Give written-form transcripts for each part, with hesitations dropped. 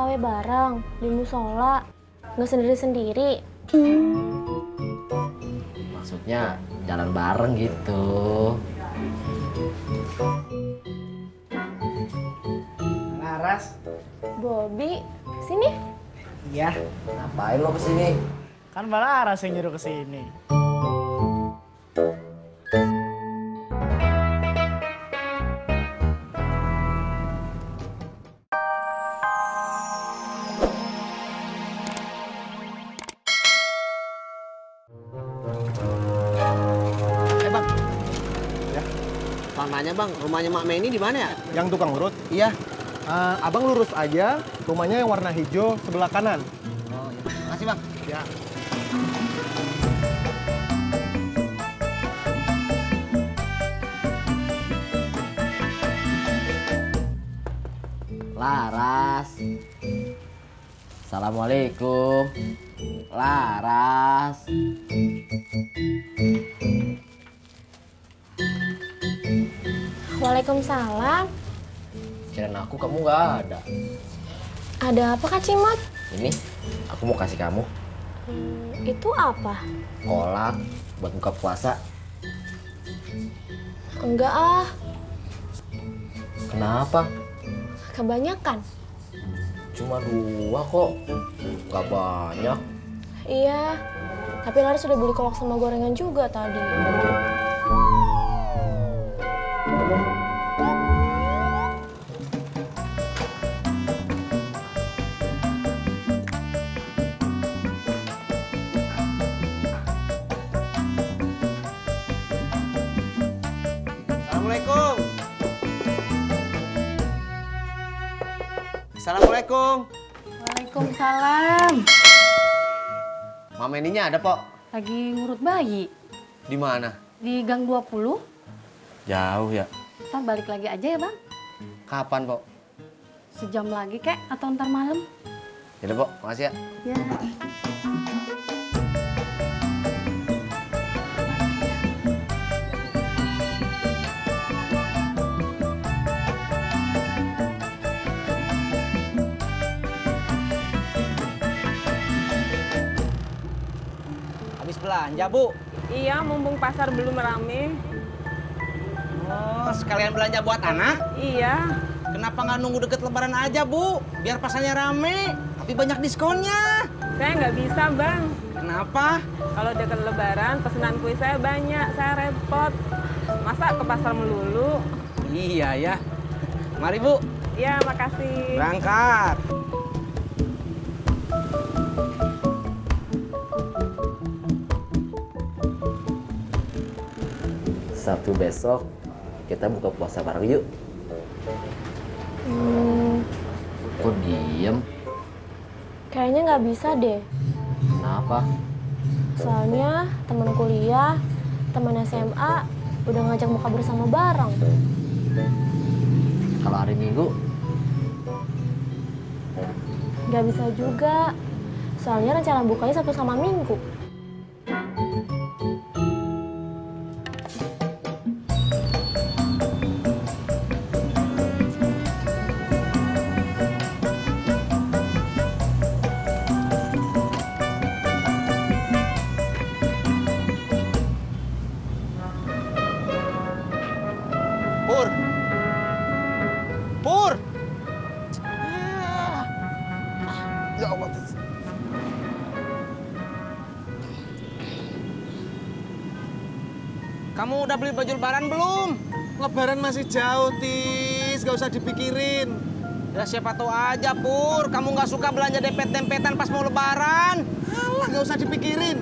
terawih bareng di musola, nggak sendiri-sendiri. Maksudnya jalan bareng gitu. Laras. Bobby, sini. Iya. Ngapain lo kesini? Kan Mbak Laras yang nyuruh kesini. Bang. Ya. Bang nanya bang, rumahnya Mak Meni di mana ya? Yang tukang urut? Iya. Abang lurus aja, rumahnya yang warna hijau sebelah kanan. Oh iya. Makasih bang. Ya. Laras. Assalamualaikum. Laras. Waalaikumsalam. Kirain aku kamu nggak ada. Ada apa Kak Cimot? Ini aku mau kasih kamu Itu apa? kolak buat buka puasa. Enggak ah, Kenapa? kebanyakan. Cuma 2 kok. Nggak banyak. Iya, tapi Laras sudah beli kolak sama gorengan juga tadi. Assalamualaikum. Assalamualaikum. Waalaikumsalam. Mak Meninya ada Pok? Lagi ngurut bayi Di mana? di Gang 20. Jauh ya. Ntar balik lagi aja ya bang. Kapan Pok? Sejam lagi kek atau ntar malam. Yaudah Pok, makasih ya. Ya. Habis belanja Bu? Iya, mumpung pasar belum rame. Oh, sekalian belanja buat anak? Iya, Kenapa nggak nunggu deket lebaran aja Bu? Biar pasarnya rame, tapi banyak diskonnya. saya nggak bisa bang. Kenapa? Kalau deket lebaran, pesanan kue saya banyak, saya repot. Masa ke pasar melulu? Iya ya. Mari Bu, Iya, makasih. berangkat. Sabtu besok kita buka puasa bareng yuk. Kok diem? Kayaknya nggak bisa deh. Kenapa? Soalnya teman kuliah, teman SMA udah ngajak buka bersama bareng. Kalau hari Minggu Nggak bisa juga. Soalnya rencana bukanya Sabtu sama Minggu. Pur. Pur. Ya Allah. Kamu udah beli baju lebaran belum? Lebaran masih jauh, Tis. Gak usah dipikirin. Ya siapa tahu aja Pur, kamu nggak suka belanja dempet-dempetan pas mau lebaran. Alah, gak usah dipikirin.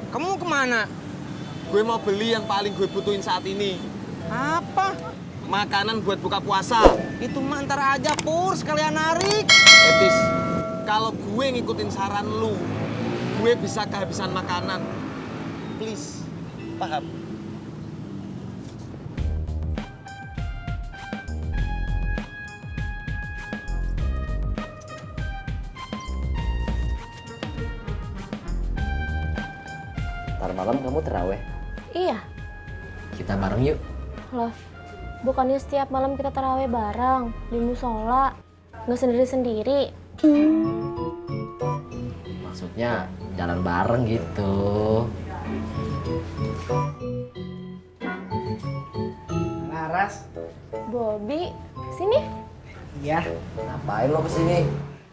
Kamu mau kemana? Gue mau beli yang paling gue butuhin saat ini. Apa? Makanan buat buka puasa. Itu mah ntar aja Pur, sekalian narik. Tis, kalau gue ngikutin saran lu, gue bisa kehabisan makanan. Please, paham? ntar malam kamu terawih. Iya, Kita bareng yuk. Loh, bukannya setiap malam kita tarawih bareng di musola, nggak sendiri-sendiri? Maksudnya jalan bareng gitu. Laras. Bobby, sini. Iya. Ngapain lo kesini?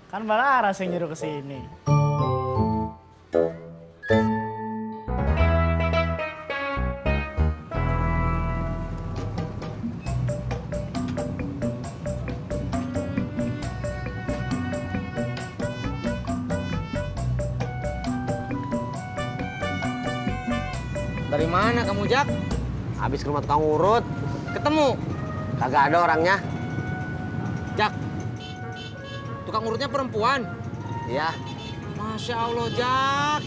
Kan Mbak Laras yang nyuruh kesini. Dari mana kamu, Jak? Habis ke rumah tukang urut. Ketemu? Kagak ada orangnya. Jak, tukang urutnya perempuan? Iya. Masya Allah,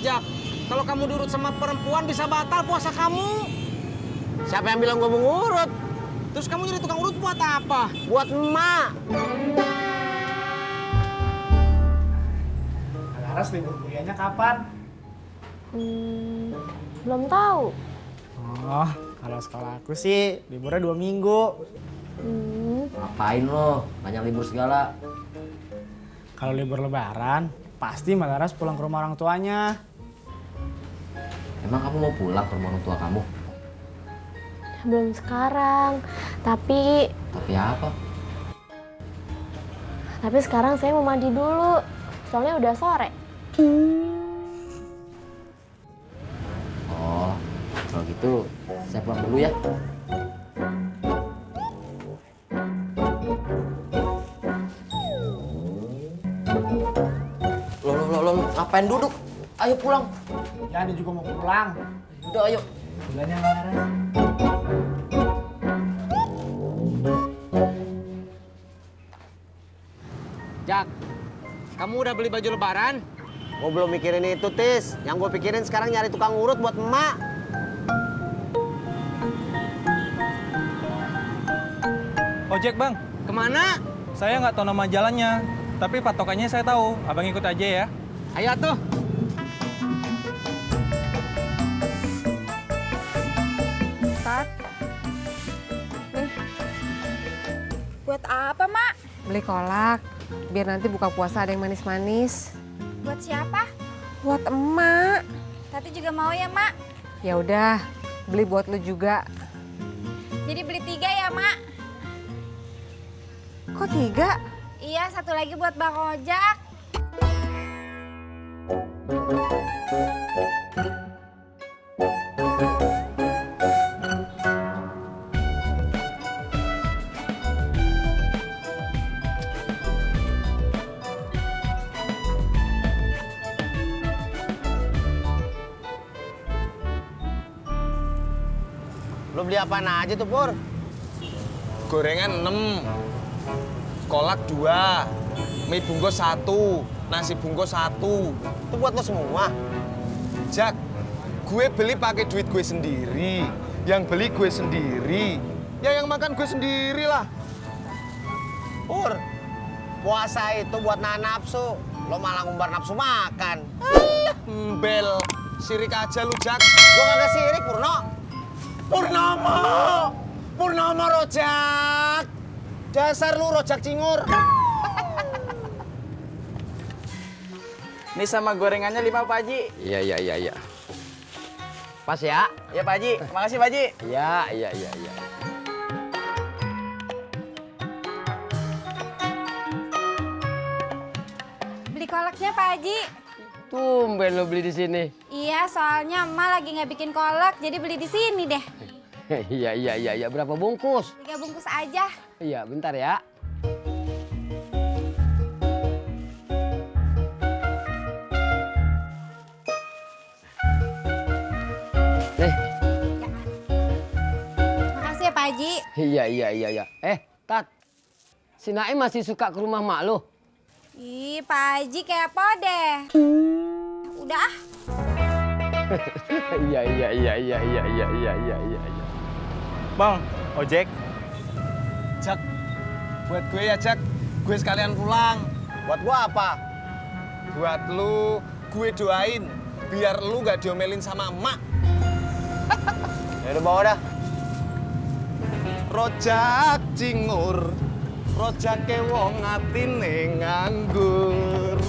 Jak. Kalau kamu diurut sama perempuan bisa batal puasa kamu. Siapa yang bilang gue mau ngurut? Terus kamu jadi tukang urut buat apa? Buat emak. Laras libur kuliahnya kapan? Belum tahu. Oh, kalau sekolah aku sih liburnya 2 minggu. Ngapain lo? Banyak libur segala. Kalau libur lebaran, pasti Mbak Laras pulang ke rumah orang tuanya. Emang kamu mau pulang ke rumah orang tua kamu? Belum sekarang, tapi apa? sekarang saya mau mandi dulu. Soalnya udah sore. Oh, kalau gitu saya pulang dulu ya. Lo ngapain duduk? Ayo pulang. Ya, dia juga mau pulang. Udah ayo. Bulannya Mbak Laras. Jak, kamu udah beli baju lebaran? Gue belum mikirin itu, Tis. Yang gue pikirin sekarang nyari tukang urut buat emak. Ojek bang, Kemana? saya nggak tahu nama jalannya, tapi patokannya saya tahu. Abang ikut aja ya. Ayo tuh. Tat. Nih. Buat apa, Mak? Beli kolak, biar nanti buka puasa ada yang manis-manis. Buat siapa? Buat emak. Tati juga mau ya, Mak? Ya udah, beli buat lu juga. Jadi beli 3 ya, Mak? Kok 3? Iya, 1 lagi buat Bang Ojak. Lo beli apaan aja tuh, Pur? Gorengan 6, kolak 2, mie bungkus 1, nasi bungkus 1. Itu buat lo semua. Jak, gue beli pakai duit gue sendiri. Yang beli gue sendiri. Ya yang makan gue sendiri lah. Pur, puasa itu buat nahan nafsu. Lo malah ngumbar nafsu makan. Embel, sirik aja lu, Jak. Gue kagak sirik, Purno. Purnomo rojak. Dasar lu rojak cingur. Ini sama gorengannya 5, Pak Haji. Iya. Pas ya? Ya, Pak Haji. Makasih, Pak Haji. Iya. Beli kolaknya, Pak Haji. Tumben lo beli di sini. Iya, soalnya Emak lagi nggak bikin kolak, jadi beli di sini deh. Iya. Berapa bungkus? 3 bungkus aja. Iya, bentar ya. Nih. Makasih ya, Pak Haji. Iya. Tat. Si Naim masih suka ke rumah mak lo? Ih, Pak Haji kepo deh. Udah ah. Iya. Bang, ojek. Jak, buat gue ya, Jak. Gue sekalian pulang. Buat gua apa? Buat lu, gue doain. Biar lu gak diomelin sama emak. Ya udah bawa dah. Rojak cingur, rojake wong atine nganggur.